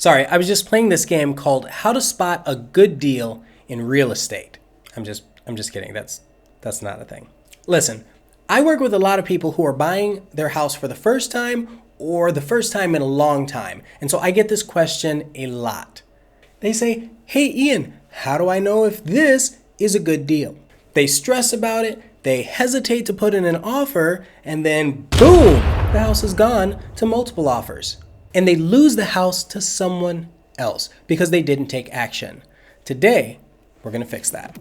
Sorry, I was just playing this game called How to Spot a Good Deal in Real Estate. I'm just kidding. That's not a thing. Listen, I work with a lot of people who are buying their house for the first time or the first time in a long time. And so I get this question a lot. They say, "Hey Ian, how do I know if this is a good deal?" They stress about it, they hesitate to put in an offer, and then boom, the house is gone to multiple offers. And they lose the house to someone else because they didn't take action. Today, we're gonna fix that.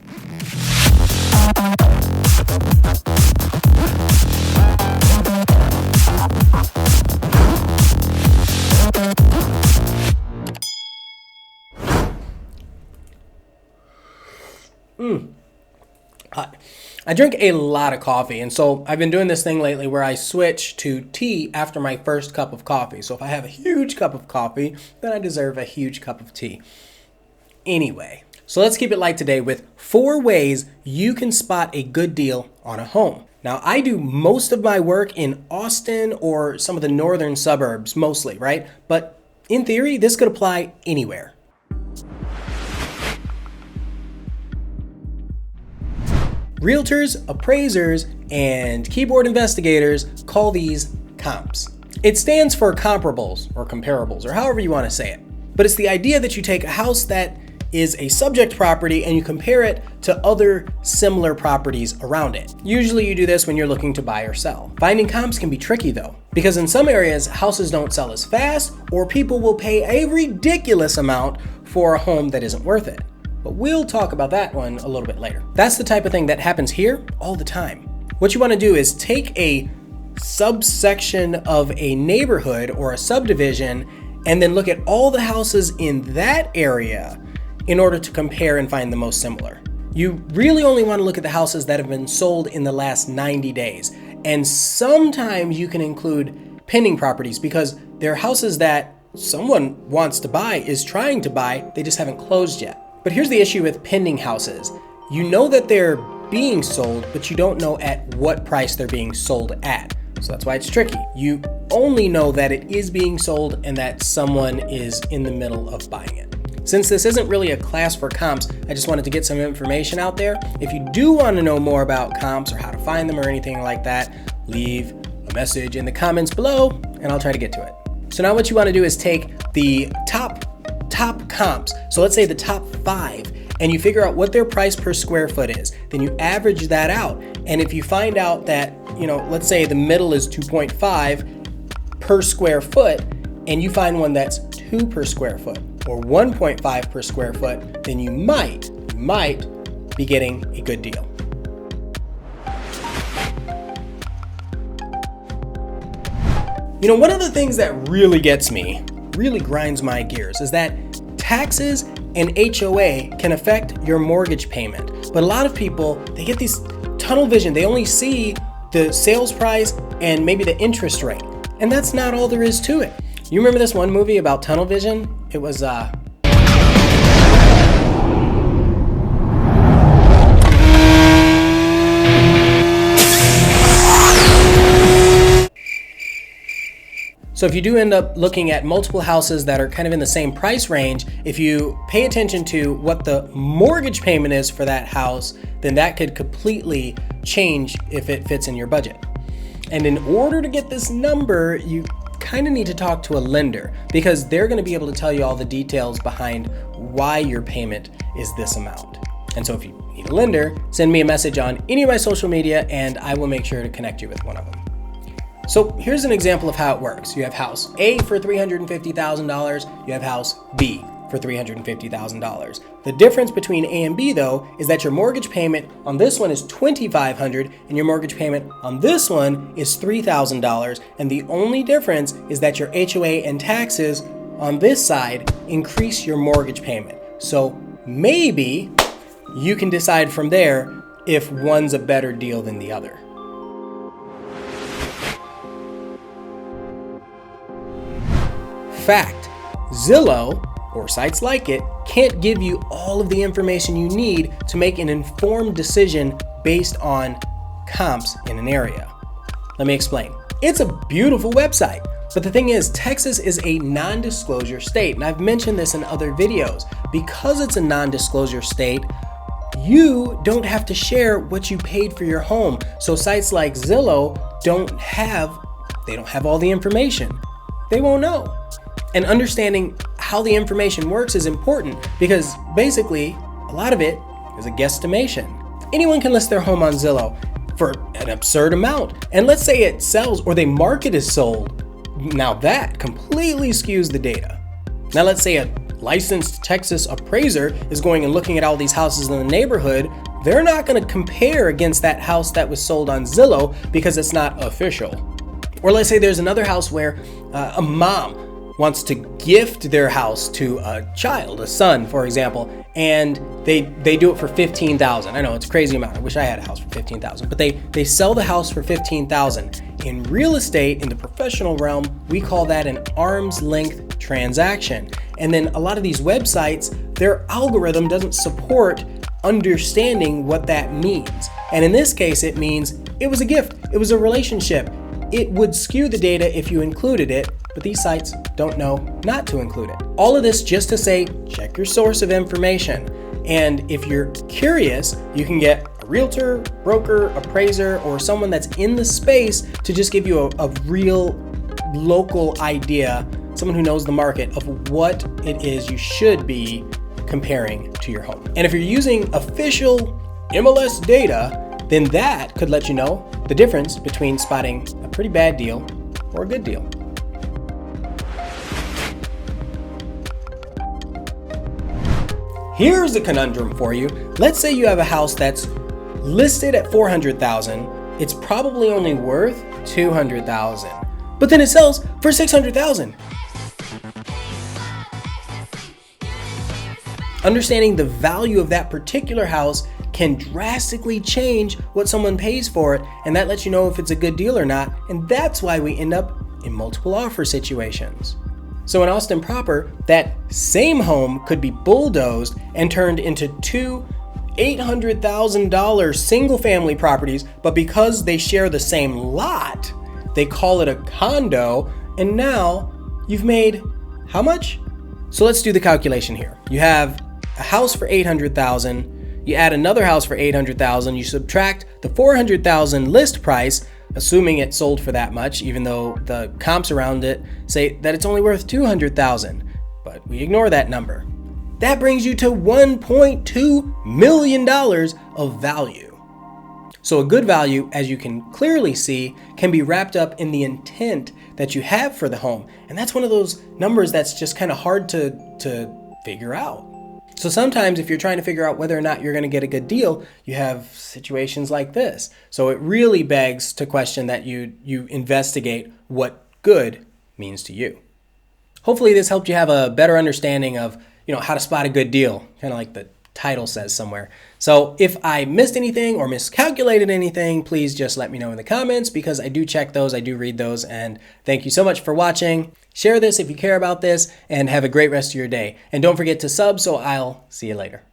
I drink a lot of coffee, and so I've been doing this thing lately where I switch to tea after my first cup of coffee. So if I have a huge cup of coffee, then I deserve a huge cup of tea. Anyway, so let's keep it light today with 4 ways you can spot a good deal on a home. Now, I do most of my work in Austin or some of the northern suburbs mostly, right? But in theory, this could apply anywhere. Realtors, appraisers, and keyboard investigators call these comps. It stands for comparables or comparables or however you want to say it. But it's the idea that you take a house that is a subject property and you compare it to other similar properties around it. Usually you do this when you're looking to buy or sell. Finding comps can be tricky though, because in some areas houses don't sell as fast or people will pay a ridiculous amount for a home that isn't worth it. But we'll talk about that one a little bit later. That's the type of thing that happens here all the time. What you want to do is take a subsection of a neighborhood or a subdivision and then look at all the houses in that area in order to compare and find the most similar. You really only want to look at the houses that have been sold in the last 90 days. And sometimes you can include pending properties because they're houses that someone wants to buy, is trying to buy, they just haven't closed yet. But here's the issue with pending houses. You know that they're being sold, but you don't know at what price they're being sold at. So that's why it's tricky. You only know that it is being sold and that someone is in the middle of buying it. Since this isn't really a class for comps, I just wanted to get some information out there. If you do want to know more about comps or how to find them or anything like that, leave a message in the comments below and I'll try to get to it. So now what you want to do is take the top comps, so let's say the top 5, and you figure out what their price per square foot is. Then you average that out, and if you find out that, let's say the middle is 2.5 per square foot, and you find one that's 2 per square foot or 1.5 per square foot, then you might be getting a good deal. One of the things that really gets me, really grinds my gears, is that taxes and HOA can affect your mortgage payment. But a lot of people, they get these tunnel vision. They only see the sales price and maybe the interest rate. And that's not all there is to it. You remember this one movie about tunnel vision? It was So if you do end up looking at multiple houses that are kind of in the same price range, if you pay attention to what the mortgage payment is for that house, then that could completely change if it fits in your budget. And in order to get this number, you kind of need to talk to a lender because they're going to be able to tell you all the details behind why your payment is this amount. And so if you need a lender, send me a message on any of my social media and I will make sure to connect you with one of them. So here's an example of how it works. You have house A for $350,000, you have house B for $350,000. The difference between A and B though is that your mortgage payment on this one is $2,500 and your mortgage payment on this one is $3,000, and the only difference is that your HOA and taxes on this side increase your mortgage payment. So maybe you can decide from there if one's a better deal than the other. Fact: Zillow, or sites like it, can't give you all of the information you need to make an informed decision based on comps in an area. Let me explain. It's a beautiful website, But the thing is, Texas is a non-disclosure state, and I've mentioned this in other videos. Because it's a non-disclosure state, you don't have to share what you paid for your home. So sites like Zillow don't have all the information. They won't know. And understanding how the information works is important because basically a lot of it is a guesstimation. Anyone can list their home on Zillow for an absurd amount. And let's say it sells or they market as sold. Now that completely skews the data. Now let's say a licensed Texas appraiser is going and looking at all these houses in the neighborhood. They're not going to compare against that house that was sold on Zillow because it's not official. Or let's say there's another house where a mom wants to gift their house to a child, a son, for example, and they do it for $15,000. I know it's a crazy amount. I wish I had a house for $15,000, but they sell the house for $15,000. In real estate, in the professional realm, we call that an arm's length transaction. And then a lot of these websites, their algorithm doesn't support understanding what that means. And in this case, it means it was a gift, it was a relationship. It would skew the data if you included it, but these sites don't know not to include it. All of this just to say, check your source of information. And if you're curious, you can get a realtor, broker, appraiser, or someone that's in the space to just give you a real local idea, someone who knows the market of what it is you should be comparing to your home. And if you're using official MLS data, then that could let you know the difference between spotting a pretty bad deal or a good deal. Here's a conundrum for you. Let's say you have a house that's listed at $400,000. It's probably only worth $200,000, but then it sells for $600,000. Understanding the value of that particular house can drastically change what someone pays for it, and that lets you know if it's a good deal or not, and that's why we end up in multiple offer situations. So in Austin proper, that same home could be bulldozed and turned into two $800,000 single family properties, but because they share the same lot, they call it a condo, and now you've made how much? So let's do the calculation here. You have a house for $800,000, you add another house for $800,000, you subtract the $400,000 list price, assuming it sold for that much, even though the comps around it say that it's only worth $200,000, but we ignore that number. That brings you to $1.2 million of value. So a good value, as you can clearly see, can be wrapped up in the intent that you have for the home. And that's one of those numbers that's just kind of hard to figure out. So sometimes if you're trying to figure out whether or not you're going to get a good deal, you have situations like this. So it really begs to question that you investigate what good means to you. Hopefully this helped you have a better understanding of, how to spot a good deal, kind of like the title says somewhere. So if I missed anything or miscalculated anything, please just let me know in the comments because I do check those, I do read those, and thank you so much for watching. Share this if you care about this, and have a great rest of your day. And don't forget to sub, so I'll see you later.